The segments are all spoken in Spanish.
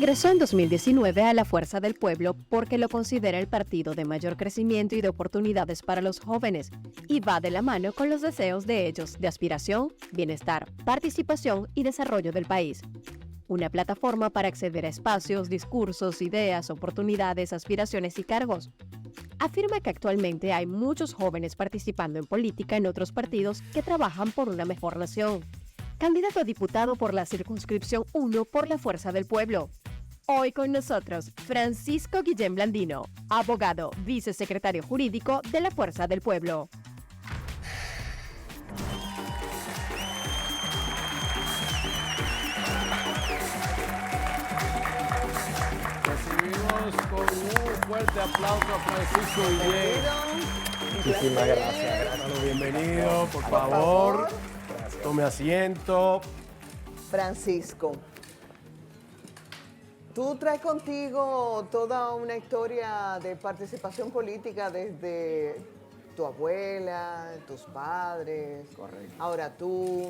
Ingresó en 2019 a la Fuerza del Pueblo porque lo considera el partido de mayor crecimiento y de oportunidades para los jóvenes y va de la mano con los deseos de ellos de aspiración, bienestar, participación y desarrollo del país. Una plataforma para acceder a espacios, discursos, ideas, oportunidades, aspiraciones y cargos. Afirma que actualmente hay muchos jóvenes participando en política en otros partidos que trabajan por una mejor nación. Candidato a diputado por la circunscripción 1 por la Fuerza del Pueblo. Hoy con nosotros, Francisco Guillén Blandino, abogado, vicesecretario jurídico de la Fuerza del Pueblo. Recibimos con un fuerte aplauso a Francisco Guillén. Muchísimas gracias. Bueno, bienvenido, por favor. Tome asiento. Francisco, tú traes contigo toda una historia de participación política desde tu abuela, tus padres, Correcto. ahora tú.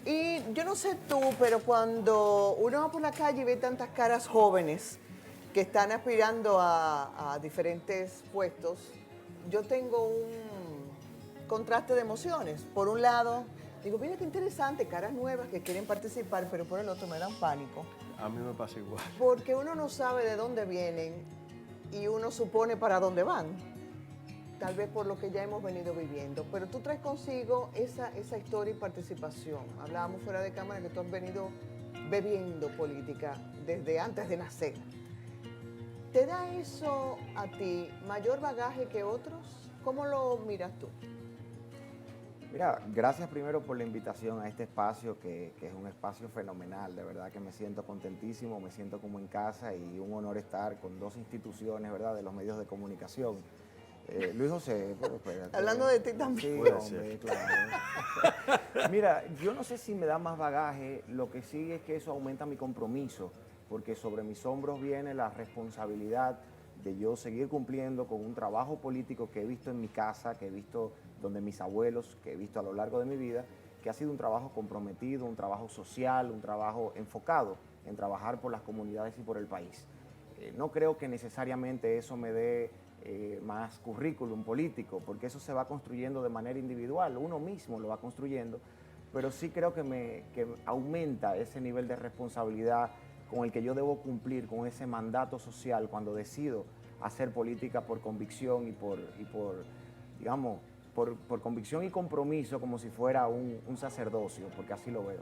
Y yo no sé tú, pero cuando uno va por la calle y ve tantas caras jóvenes que están aspirando a diferentes puestos, yo tengo un contraste de emociones. Por un lado, digo, mira qué interesante, caras nuevas que quieren participar, pero por el otro me dan pánico. A mí me pasa igual. Porque uno no sabe de dónde vienen y uno supone para dónde van. Tal vez por lo que ya hemos venido viviendo. Pero tú traes consigo esa historia y participación. Hablábamos fuera de cámara que tú has venido bebiendo política desde antes de nacer. ¿Te da eso a ti mayor bagaje que otros? ¿Cómo lo miras tú? Mira, gracias primero por la invitación a este espacio, que es un espacio fenomenal. De verdad que me siento contentísimo, me siento como en casa y un honor estar con dos instituciones, ¿verdad?, de los medios de comunicación. Luis José, pero espérate. Hablando de ti también. Sí, hombre, claro. Mira, yo no sé si me da más bagaje, lo que sí es que eso aumenta mi compromiso, porque sobre mis hombros viene la responsabilidad de yo seguir cumpliendo con un trabajo político que he visto en mi casa, que he visto donde mis abuelos, que he visto a lo largo de mi vida, que ha sido un trabajo comprometido, un trabajo social, un trabajo enfocado en trabajar por las comunidades y por el país. No creo que necesariamente eso me dé más currículum político, porque eso se va construyendo de manera individual, uno mismo lo va construyendo, pero sí creo que aumenta ese nivel de responsabilidad con el que yo debo cumplir con ese mandato social cuando decido hacer política por convicción y por digamos, por convicción y compromiso, como si fuera un sacerdocio, porque así lo veo.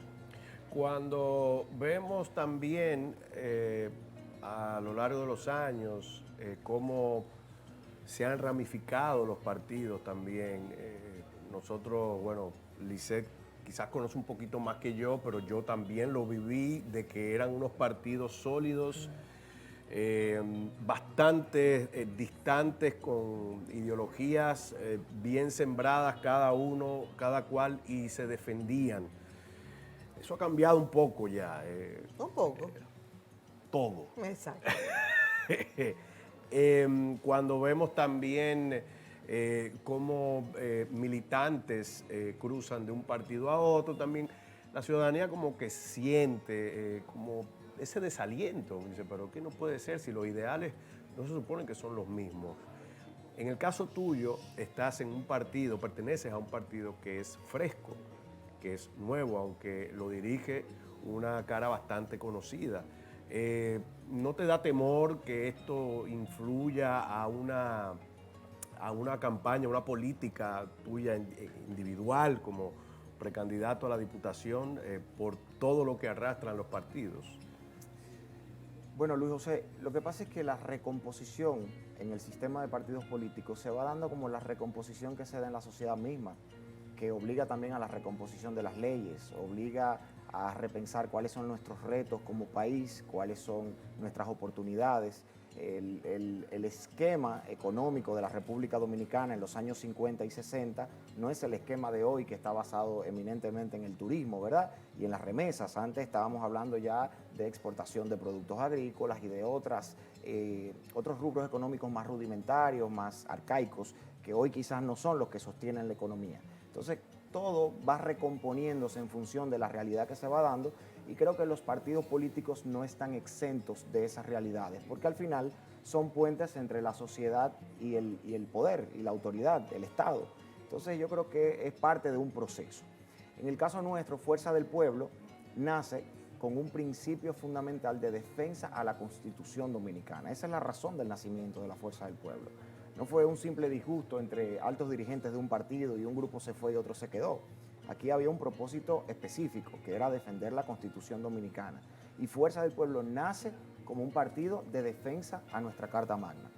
Cuando vemos también a lo largo de los años cómo se han ramificado los partidos también, nosotros, bueno, Lisette quizás conoce un poquito más que yo, pero yo también lo viví, de que eran unos partidos sólidos, bastante distantes, con ideologías bien sembradas cada uno, cada cual, y se defendían. Eso ha cambiado un poco ya. Un poco. Todo. Exacto. Cuando vemos también cómo militantes cruzan de un partido a otro, también la ciudadanía como que siente como ese desaliento. Dice, pero ¿qué no puede ser si los ideales no se suponen que son los mismos? En el caso tuyo, estás en un partido, perteneces a un partido que es fresco, que es nuevo, aunque lo dirige una cara bastante conocida. ¿No te da temor que esto influya a una campaña, una política tuya individual como precandidato a la diputación por todo lo que arrastran los partidos? Bueno, Luis José, lo que pasa es que la recomposición en el sistema de partidos políticos se va dando como la recomposición que se da en la sociedad misma, que obliga también a la recomposición de las leyes, obliga a repensar cuáles son nuestros retos como país, cuáles son nuestras oportunidades. El esquema económico de la República Dominicana en los años 50 y 60 no es el esquema de hoy, que está basado eminentemente en el turismo, ¿verdad?, y en las remesas. Antes estábamos hablando ya de exportación de productos agrícolas y de otros rubros económicos más rudimentarios, más arcaicos, que hoy quizás no son los que sostienen la economía. Entonces, todo va recomponiéndose en función de la realidad que se va dando Y creo que los partidos políticos no están exentos de esas realidades, porque al final son puentes entre la sociedad y el poder y la autoridad, el Estado. Entonces yo creo que es parte de un proceso. En el caso nuestro, Fuerza del Pueblo nace con un principio fundamental de defensa a la Constitución Dominicana. Esa es la razón del nacimiento de la Fuerza del Pueblo. No fue un simple disgusto entre altos dirigentes de un partido y un grupo se fue y otro se quedó. Aquí había un propósito específico, que era defender la Constitución Dominicana. Y Fuerza del Pueblo nace como un partido de defensa a nuestra Carta Magna.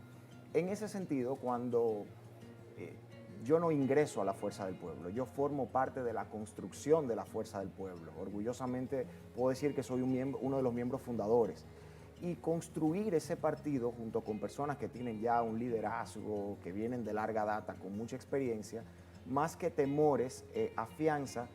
En ese sentido, cuando yo no ingreso a la Fuerza del Pueblo, yo formo parte de la construcción de la Fuerza del Pueblo. Orgullosamente puedo decir que soy uno de los miembros fundadores. Y construir ese partido junto con personas que tienen ya un liderazgo, que vienen de larga data, con mucha experiencia, más que temores, afianza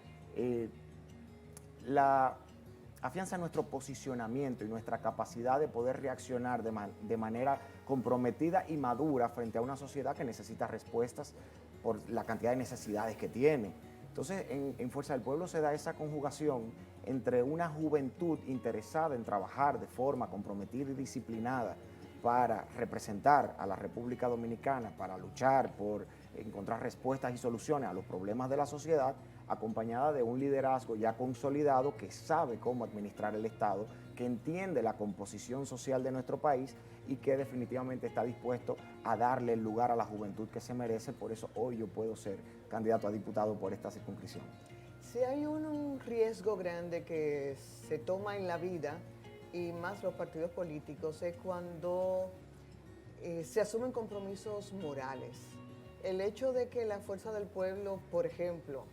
nuestro posicionamiento y nuestra capacidad de poder reaccionar de manera comprometida y madura frente a una sociedad que necesita respuestas por la cantidad de necesidades que tiene. Entonces, en Fuerza del Pueblo se da esa conjugación entre una juventud interesada en trabajar de forma comprometida y disciplinada para representar a la República Dominicana, para luchar por encontrar respuestas y soluciones a los problemas de la sociedad, acompañada de un liderazgo ya consolidado que sabe cómo administrar el Estado, que entiende la composición social de nuestro país y que definitivamente está dispuesto a darle el lugar a la juventud que se merece. Por eso hoy yo puedo ser candidato a diputado por esta circunscripción. Si hay un riesgo grande que se toma en la vida, y más los partidos políticos, es cuando se asumen compromisos morales. El hecho de que la Fuerza del Pueblo, por ejemplo,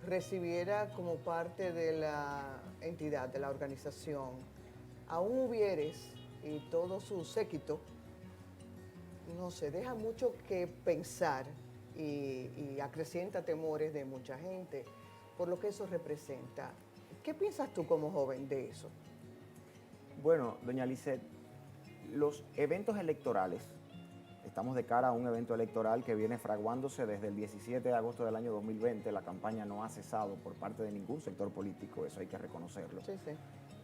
recibiera como parte de la entidad, de la organización, a un Hubieres y todo su séquito, no sé, deja mucho que pensar y acrecienta temores de mucha gente por lo que eso representa. ¿Qué piensas tú como joven de eso? Bueno, doña Lisset, los eventos electorales, estamos de cara a un evento electoral que viene fraguándose desde el 17 de agosto del año 2020, la campaña no ha cesado por parte de ningún sector político, eso hay que reconocerlo. Sí, sí.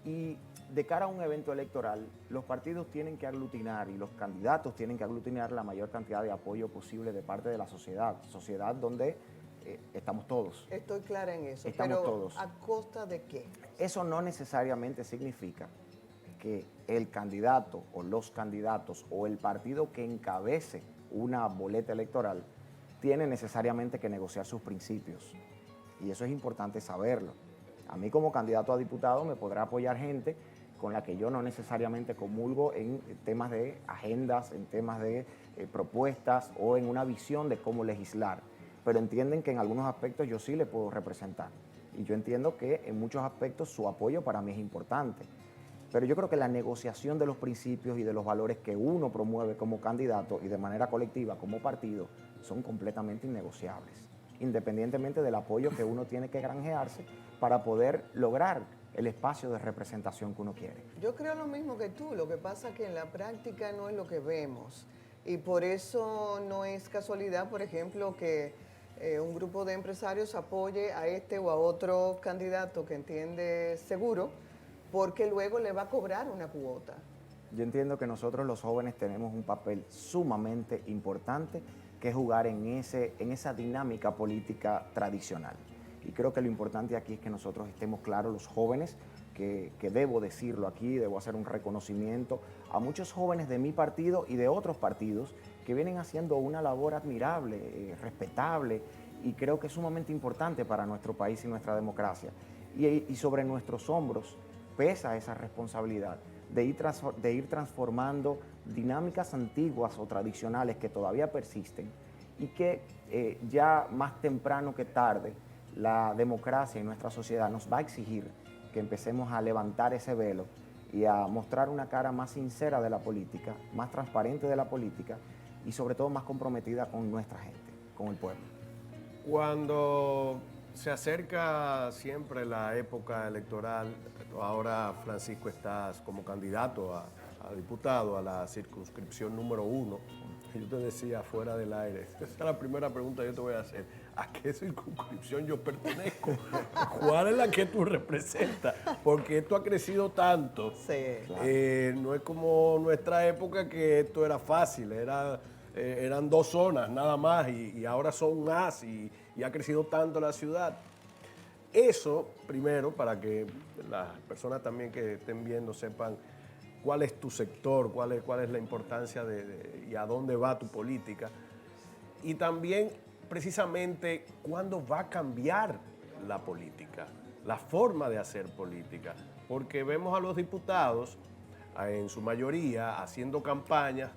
Y de cara a un evento electoral, los partidos tienen que aglutinar y los candidatos tienen que aglutinar la mayor cantidad de apoyo posible de parte de la sociedad donde estamos todos. Estoy clara en eso, Estamos pero todos. ¿a costa de qué? Eso no necesariamente significa que el candidato o los candidatos o el partido que encabece una boleta electoral tiene necesariamente que negociar sus principios. Y eso es importante saberlo. A mí como candidato a diputado me podrá apoyar gente con la que yo no necesariamente comulgo en temas de agendas, en temas de propuestas o en una visión de cómo legislar. Pero entienden que en algunos aspectos yo sí le puedo representar. Y yo entiendo que en muchos aspectos su apoyo para mí es importante. Pero yo creo que la negociación de los principios y de los valores que uno promueve como candidato y de manera colectiva como partido son completamente innegociables, independientemente del apoyo que uno tiene que granjearse para poder lograr el espacio de representación que uno quiere. Yo creo lo mismo que tú, lo que pasa es que en la práctica no es lo que vemos y por eso no es casualidad, por ejemplo, que un grupo de empresarios apoye a este o a otro candidato que entiende seguro, porque luego le va a cobrar una cuota. Yo entiendo que nosotros los jóvenes tenemos un papel sumamente importante que jugar en esa dinámica política tradicional. Y creo que lo importante aquí es que nosotros estemos claros, los jóvenes, que debo decirlo aquí, debo hacer un reconocimiento a muchos jóvenes de mi partido y de otros partidos que vienen haciendo una labor admirable, respetable, y creo que es sumamente importante para nuestro país y nuestra democracia. Y sobre nuestros hombros pesa esa responsabilidad de ir transformando dinámicas antiguas o tradicionales que todavía persisten y que ya más temprano que tarde la democracia y nuestra sociedad nos va a exigir que empecemos a levantar ese velo y a mostrar una cara más sincera de la política, más transparente de la política y sobre todo más comprometida con nuestra gente, con el pueblo. Cuando se acerca siempre la época electoral, ahora Francisco estás como candidato a diputado a la circunscripción número 1. Yo te decía fuera del aire, esa es la primera pregunta que yo te voy a hacer. a qué circunscripción yo pertenezco, cuál es la que tú representas, porque esto ha crecido tanto. Sí. No es como nuestra época que esto era fácil, eran 2 zonas nada más y ahora son más y ha crecido tanto la ciudad. Eso, primero, para que las personas también que estén viendo sepan cuál es tu sector, cuál es la importancia y a dónde va tu política. Y también, precisamente, cuándo va a cambiar la política, la forma de hacer política. Porque vemos a los diputados, en su mayoría, haciendo campañas,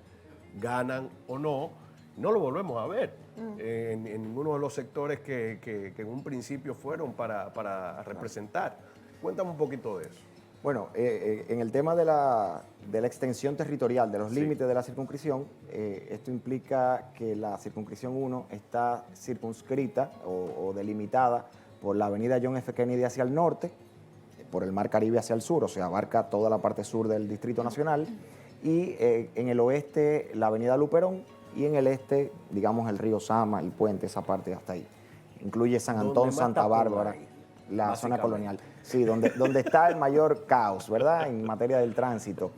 ganan o no lo volvemos a ver en ninguno de los sectores que en un principio fueron para representar. Cuéntame un poquito de eso. Bueno, en el tema de la extensión territorial, de los límites de la circunscripción, esto implica que la circunscripción 1 está circunscrita o delimitada por la avenida John F. Kennedy hacia el norte, por el Mar Caribe hacia el sur, o sea, abarca toda la parte sur del Distrito Nacional, y en el oeste la avenida Luperón, y en el este, digamos, el río Sama, el puente, esa parte hasta ahí. Incluye San Antón, Santa Bárbara, la zona colonial. Sí, donde está el mayor caos, ¿verdad?, en materia del tránsito.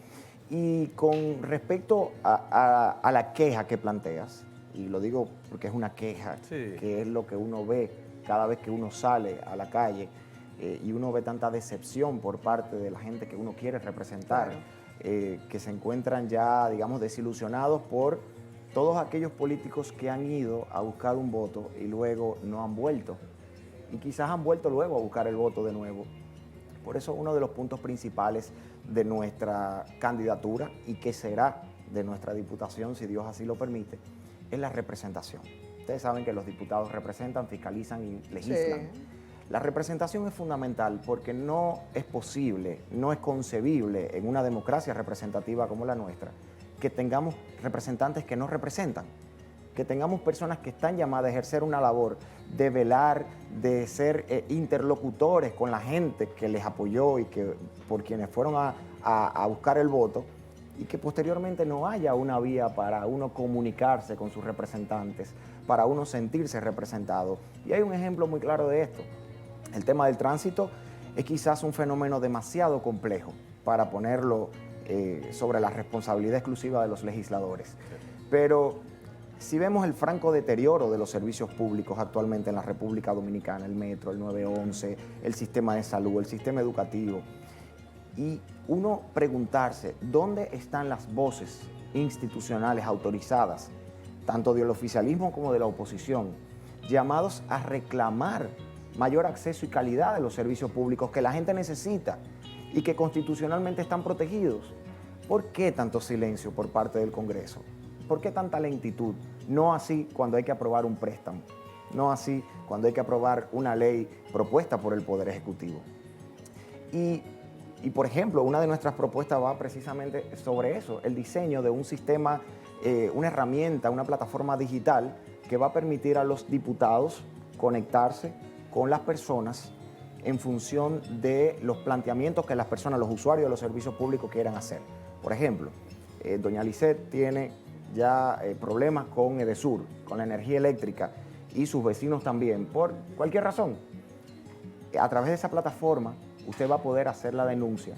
Y con respecto a la queja que planteas, y lo digo porque es una queja, que es lo que uno ve cada vez que uno sale a la calle, y uno ve tanta decepción por parte de la gente que uno quiere representar, que se encuentran ya, digamos, desilusionados por todos aquellos políticos que han ido a buscar un voto y luego no han vuelto. Y quizás han vuelto luego a buscar el voto de nuevo. Por eso uno de los puntos principales de nuestra candidatura y que será de nuestra diputación, si Dios así lo permite, es la representación. Ustedes saben que los diputados representan, fiscalizan y legislan. Sí. La representación es fundamental porque no es posible, no es concebible en una democracia representativa como la nuestra que tengamos representantes que no representan, que tengamos personas que están llamadas a ejercer una labor de velar, de ser interlocutores con la gente que les apoyó y que por quienes fueron a buscar el voto, y que posteriormente no haya una vía para uno comunicarse con sus representantes, para uno sentirse representado. Y hay un ejemplo muy claro de esto. El tema del tránsito es quizás un fenómeno demasiado complejo para ponerlo sobre la responsabilidad exclusiva de los legisladores. Pero si vemos el franco deterioro de los servicios públicos actualmente en la República Dominicana, el metro, el 911, el sistema de salud, el sistema educativo, y uno preguntarse dónde están las voces institucionales autorizadas, tanto del oficialismo como de la oposición, llamados a reclamar mayor acceso y calidad de los servicios públicos que la gente necesita y que constitucionalmente están protegidos. ¿Por qué tanto silencio por parte del Congreso? ¿Por qué tanta lentitud? No así cuando hay que aprobar un préstamo, no así cuando hay que aprobar una ley propuesta por el Poder Ejecutivo. Y por ejemplo, una de nuestras propuestas va precisamente sobre eso, el diseño de un sistema, una herramienta, una plataforma digital que va a permitir a los diputados conectarse con las personas en función de los planteamientos que las personas, los usuarios de los servicios públicos quieran hacer. Por ejemplo, doña Lisette tiene ya problemas con Edesur, con la energía eléctrica, y sus vecinos también, por cualquier razón. A través de esa plataforma, usted va a poder hacer la denuncia.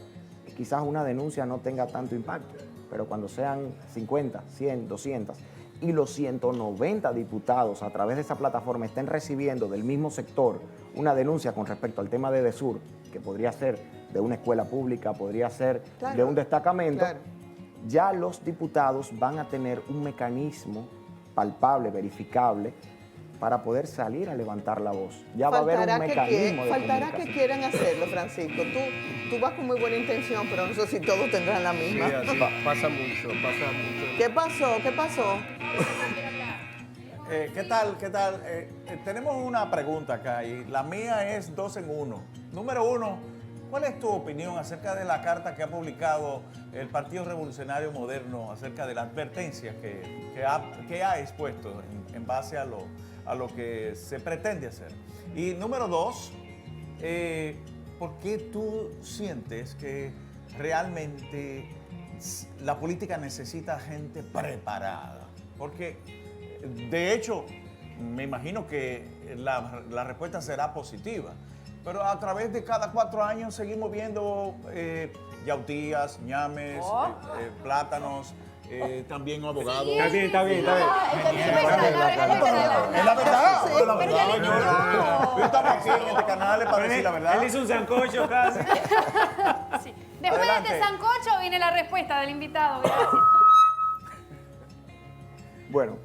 Quizás una denuncia no tenga tanto impacto, pero cuando sean 50, 100, 200, y los 190 diputados a través de esa plataforma estén recibiendo del mismo sector una denuncia con respecto al tema de Edesur, que podría ser de una escuela pública, podría ser de un destacamento, ya los diputados van a tener un mecanismo palpable, verificable, para poder salir a levantar la voz. Ya va a haber un mecanismo de faltará que quieran hacerlo, Francisco. Tú vas con muy buena intención, pero no sé si todos tendrán la misma. Sí, pasa mucho. ¿Qué pasó? ¿Qué tal? Tenemos una pregunta acá y la mía es 2 en 1. Número 1, ¿cuál es tu opinión acerca de la carta que ha publicado el Partido Revolucionario Moderno acerca de la advertencia que ha expuesto en base a lo que se pretende hacer? Y número 2, ¿por qué tú sientes que realmente la política necesita gente preparada? Porque, de hecho, me imagino que la respuesta será positiva. Pero a través de cada 4 años seguimos viendo yautías, ñames, plátanos, también abogados. Está bien, está bien, está bien. Es la verdad, Sí, es la pero verdad, ya señor. Estamos aquí en este canal para decir la verdad. Él hizo un sancocho casi. Sí. Después Adelante. de este sancocho viene la respuesta del invitado. Gracias. Bueno,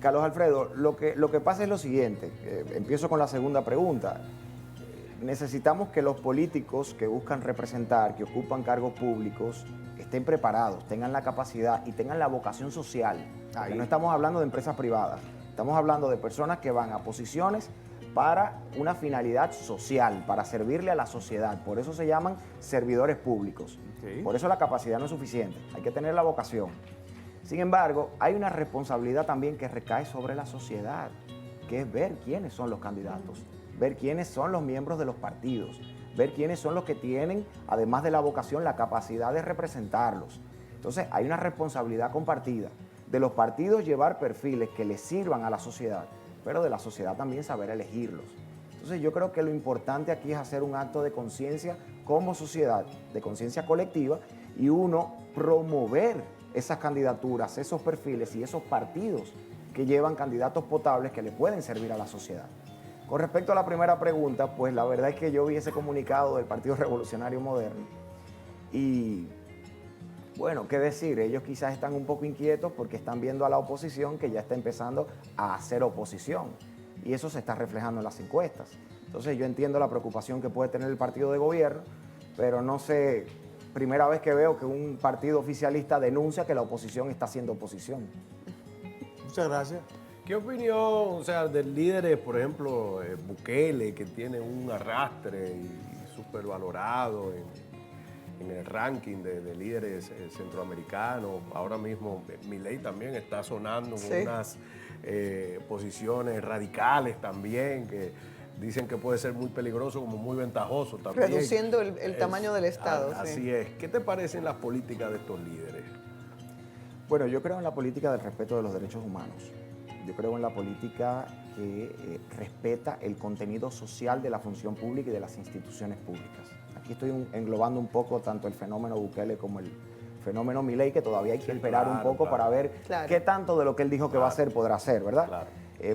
Carlos Alfredo, lo que pasa es lo siguiente. Empiezo con la segunda pregunta. Necesitamos que los políticos que buscan representar, que ocupan cargos públicos, estén preparados, tengan la capacidad y tengan la vocación social. Porque no estamos hablando de empresas privadas, estamos hablando de personas que van a posiciones para una finalidad social, para servirle a la sociedad. Por eso se llaman servidores públicos. Ok. Por eso la capacidad no es suficiente, hay que tener la vocación. Sin embargo, hay una responsabilidad también que recae sobre la sociedad, que es ver quiénes son los candidatos, ver quiénes son los miembros de los partidos, ver quiénes son los que tienen, además de la vocación, la capacidad de representarlos. Entonces, hay una responsabilidad compartida de los partidos llevar perfiles que les sirvan a la sociedad, pero de la sociedad también saber elegirlos. Entonces, yo creo que lo importante aquí es hacer un acto de conciencia como sociedad, de conciencia colectiva, y uno promover esas candidaturas, esos perfiles y esos partidos que llevan candidatos potables que le pueden servir a la sociedad. Con respecto a la primera pregunta, pues la verdad es que yo vi ese comunicado del Partido Revolucionario Moderno y, bueno, qué decir, ellos quizás están un poco inquietos porque están viendo a la oposición que ya está empezando a hacer oposición y eso se está reflejando en las encuestas. Entonces yo entiendo la preocupación que puede tener el partido de gobierno, pero no sé, primera vez que veo que un partido oficialista denuncia que la oposición está haciendo oposición. Muchas gracias. ¿Qué opinión, o sea, de líderes, por ejemplo, Bukele, que tiene un arrastre y supervalorado en el ranking de líderes centroamericanos? Ahora mismo Milei también está sonando con Sí. unas posiciones radicales también, que dicen que puede ser muy peligroso como muy ventajoso también. Reduciendo el tamaño del Estado, sí. Así es. ¿Qué te parecen las políticas de estos líderes? Bueno, yo creo en la política del respeto de los derechos humanos. Yo creo en la política que respeta el contenido social de la función pública y de las instituciones públicas. Aquí estoy englobando un poco tanto el fenómeno Bukele como el fenómeno Milei, que todavía hay que esperar un poco para ver qué tanto de lo que él dijo que va a hacer podrá hacer, ¿verdad? Claro.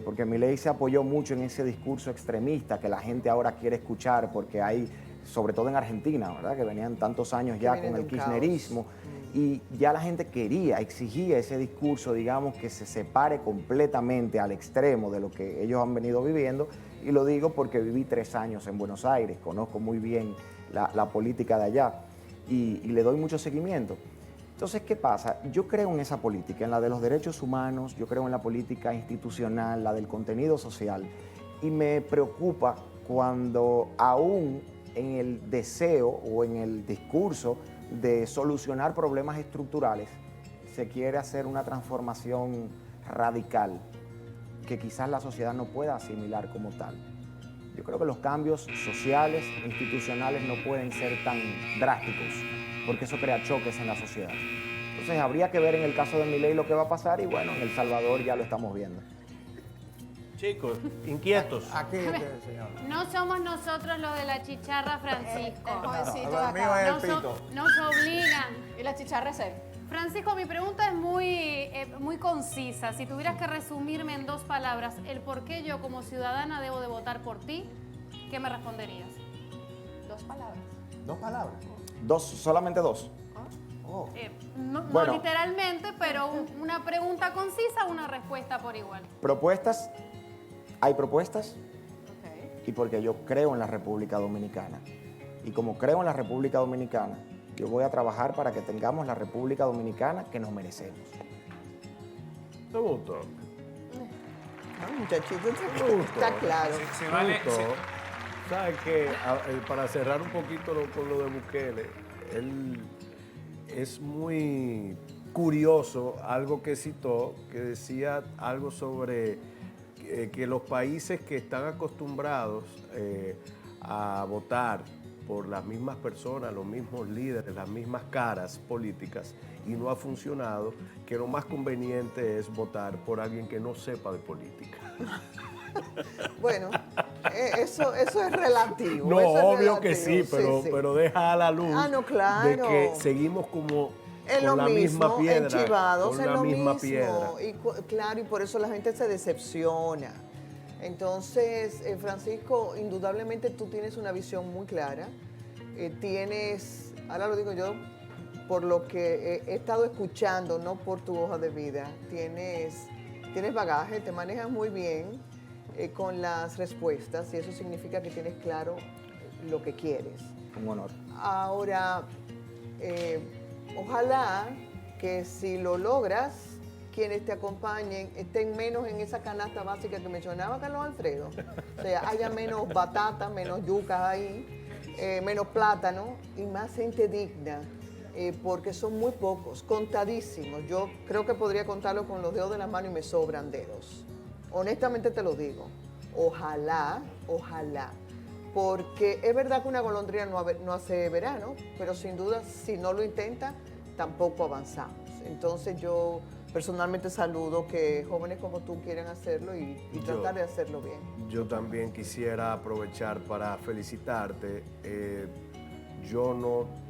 Porque Milei se apoyó mucho en ese discurso extremista que la gente ahora quiere escuchar porque hay, sobre todo en Argentina, ¿verdad? Que venían tantos años ya con el kirchnerismo. Y ya la gente quería, exigía ese discurso, digamos, que se separe completamente al extremo de lo que ellos han venido viviendo. Y lo digo porque viví 3 años en Buenos Aires, conozco muy bien la política de allá y le doy mucho seguimiento. Entonces, ¿qué pasa? Yo creo en esa política, en la de los derechos humanos, yo creo en la política institucional, la del contenido social. Y me preocupa cuando aún en el deseo o en el discurso de solucionar problemas estructurales, se quiere hacer una transformación radical que quizás la sociedad no pueda asimilar como tal. Yo creo que los cambios sociales, institucionales no pueden ser tan drásticos, porque eso crea choques en la sociedad. Entonces habría que ver en el caso de Milei lo que va a pasar y bueno, en El Salvador ya lo estamos viendo. Chicos, inquietos. Aquí, señor. No somos nosotros los de la chicharra, Francisco. El jovencito de El mío acá. es el Nos, pito. nos obligan. Y la chicharra es él. Francisco, mi pregunta es muy concisa. Si tuvieras que resumirme en 2 palabras el por qué yo como ciudadana debo de votar por ti, ¿qué me responderías? 2 palabras. 2 palabras. Solamente 2. No Bueno. literalmente, pero una pregunta concisa, una respuesta por igual. Propuestas, hay propuestas Ok. y porque yo creo en la República Dominicana. Y como creo en la República Dominicana, yo voy a trabajar para que tengamos la República Dominicana que nos merecemos. ¿Te gustó? Muchachito, Me gustó. está claro. Se Me vale. gustó. ¿Sabes qué? Para cerrar un poquito con lo de Bukele, él es muy curioso algo que citó, que decía algo sobre que los países que están acostumbrados a votar por las mismas personas, los mismos líderes, las mismas caras políticas, y no ha funcionado, que lo más conveniente es votar por alguien que no sepa de política. Bueno, eso es relativo. No, eso es obvio que sí, relativo, pero deja a la luz no, claro. de que seguimos como Es con lo la mismo, misma piedra, enchivados, con es la lo misma mismo. piedra. Y claro, y por eso la gente se decepciona. Entonces, Francisco, indudablemente tú tienes una visión muy clara. Ahora lo digo yo, por lo que he estado escuchando, no por tu hoja de vida, tienes bagaje, te manejas muy bien con las respuestas y eso significa que tienes claro lo que quieres. Un honor. Ahora, ojalá que si lo logras, quienes te acompañen estén menos en esa canasta básica que mencionaba Carlos Alfredo. O sea, haya menos batata, menos yucas ahí, menos plátano y más gente digna, porque son muy pocos, contadísimos. Yo creo que podría contarlo con los dedos de la mano y me sobran dedos. Honestamente te lo digo. Ojalá, porque es verdad que una golondrina no hace verano, pero sin duda si no lo intenta, tampoco avanzamos. Entonces yo personalmente saludo que jóvenes como tú quieran hacerlo y tratar de hacerlo bien. Yo también quisiera aprovechar para felicitarte.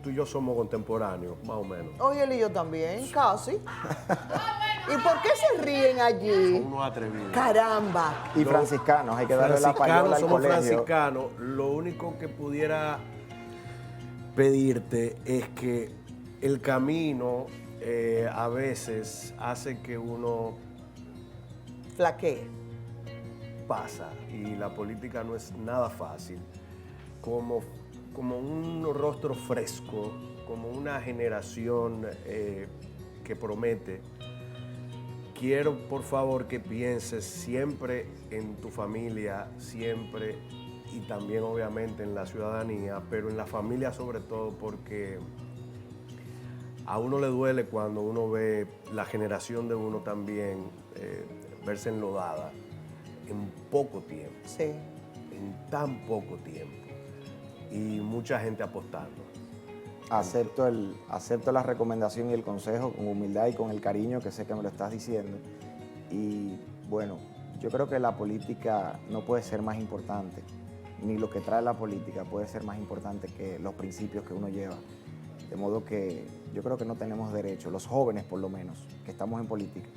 Tú y yo somos contemporáneos, más o menos. Oye, él y yo también, casi. ¿Y por qué se ríen allí? Somos unos atrevidos. caramba. Y franciscanos, hay que darle la payola al Somos colegio. franciscanos. Lo único que pudiera pedirte es que el camino a veces hace que uno Flaquee. pasa y la política no es nada fácil. Como un rostro fresco, como una generación que promete. Quiero, por favor, que pienses siempre en tu familia, siempre, y también obviamente en la ciudadanía, pero en la familia sobre todo, porque a uno le duele cuando uno ve la generación de uno también verse enlodada en poco tiempo, Sí. en tan poco tiempo, y mucha gente apostando. Acepto la recomendación y el consejo con humildad y con el cariño que sé que me lo estás diciendo. Y bueno, yo creo que la política no puede ser más importante, ni lo que trae la política puede ser más importante que los principios que uno lleva. De modo que yo creo que no tenemos derecho, los jóvenes por lo menos, que estamos en política,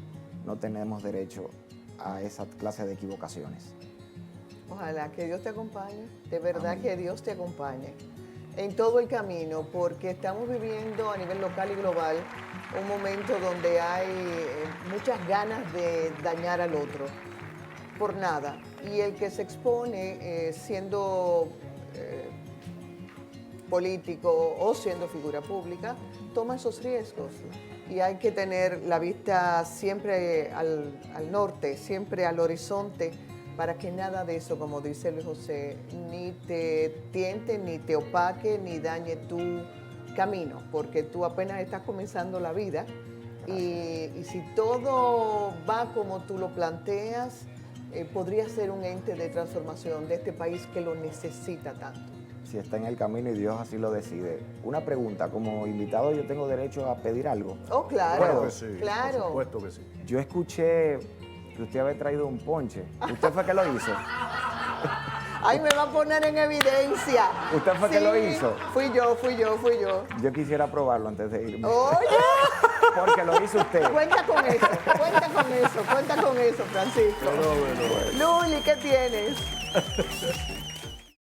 no tenemos derecho a esa clase de equivocaciones. Ojalá que Dios te acompañe, de verdad Amén. que Dios te acompañe en todo el camino, porque estamos viviendo a nivel local y global un momento donde hay muchas ganas de dañar al otro, por nada. Y el que se expone siendo político o siendo figura pública, toma esos riesgos. Y hay que tener la vista siempre al norte, siempre al horizonte, para que nada de eso, como dice Luis José, ni te tiente, ni te opaque, ni dañe tu camino, porque tú apenas estás comenzando la vida y si todo va como tú lo planteas, podría ser un ente de transformación de este país que lo necesita tanto. Si está en el camino y Dios así lo decide. Una pregunta, como invitado yo tengo derecho a pedir algo. Oh, claro, Claro que sí, claro. por supuesto que sí. Yo escuché que usted había traído un ponche. ¿Usted fue que lo hizo? Ay, me va a poner en evidencia. ¿Usted fue que lo hizo? Fui yo. Yo quisiera probarlo antes de irme. Oye, Porque lo hizo usted. cuenta con eso, Francisco. Fenómeno. Luli, ¿qué tienes?